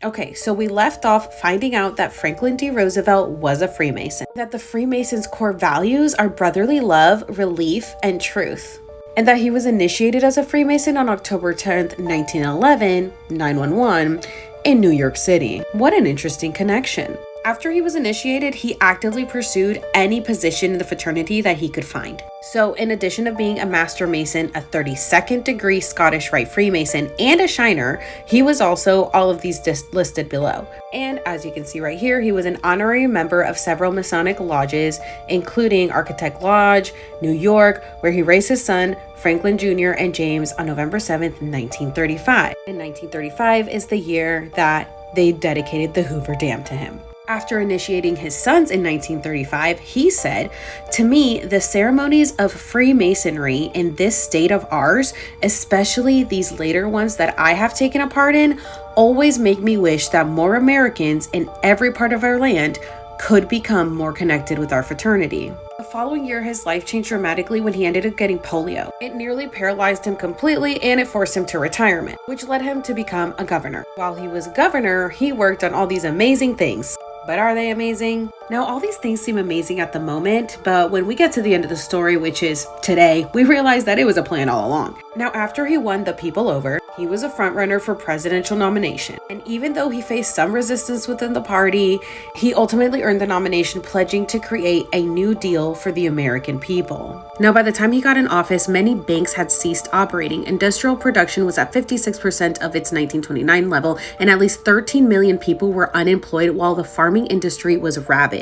Okay, so we left off finding out that Franklin D. Roosevelt was a Freemason, that the Freemasons' core values are brotherly love, relief, and truth, and that he was initiated as a Freemason on October 10th, 1911, 911, in New York City. What an interesting connection. After he was initiated, he actively pursued any position in the fraternity that he could find. So in addition to being a Master Mason, a 32nd degree Scottish Rite Freemason, and a Shiner, he was also all of these listed below. And as you can see right here, he was an honorary member of several Masonic lodges, including Architect Lodge, New York, where he raised his son, Franklin Jr. and James, on November 7th, 1935. And 1935 is the year that they dedicated the Hoover Dam to him. After initiating his sons in 1935, he said, "To me, the ceremonies of Freemasonry in this state of ours, especially these later ones that I have taken a part in, always make me wish that more Americans in every part of our land could become more connected with our fraternity." The following year, his life changed dramatically when he ended up getting polio. It nearly paralyzed him completely, and it forced him to retirement, which led him to become a governor. While he was governor, he worked on all these amazing things. But are they amazing? Now, all these things seem amazing at the moment, but when we get to the end of the story, which is today, we realize that it was a plan all along. Now, after he won the people over, he was a frontrunner for presidential nomination. And even though he faced some resistance within the party, he ultimately earned the nomination, pledging to create a new deal for the American people. Now, by the time he got in office, many banks had ceased operating. Industrial production was at 56% of its 1929 level, and at least 13 million people were unemployed while the farming industry was ravaged.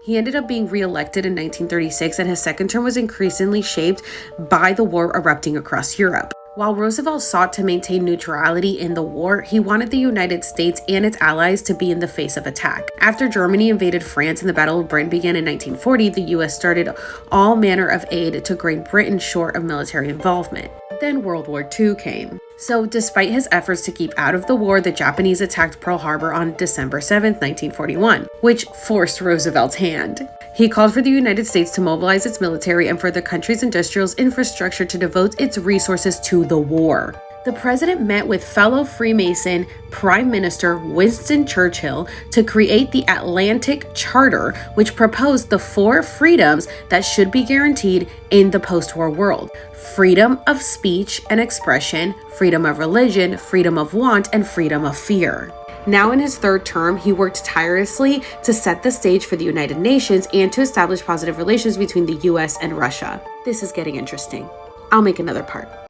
He ended up being re-elected in 1936, and his second term was increasingly shaped by the war erupting across Europe. While Roosevelt sought to maintain neutrality in the war, he wanted the United States and its allies to be in the face of attack. After Germany invaded France and the Battle of Britain began in 1940, the US started all manner of aid to Great Britain short of military involvement. Then World War II came. So despite his efforts to keep out of the war, the Japanese attacked Pearl Harbor on December 7th, 1941, which forced Roosevelt's hand. He called for the United States to mobilize its military and for the country's industrial infrastructure to devote its resources to the war. The president met with fellow Freemason Prime Minister Winston Churchill to create the Atlantic Charter, which proposed the 4 freedoms that should be guaranteed in the post-war world: freedom of speech and expression, freedom of religion, freedom of want, and freedom of fear. Now in his third term, he worked tirelessly to set the stage for the United Nations and to establish positive relations between the US and Russia. This is getting interesting. I'll make another part.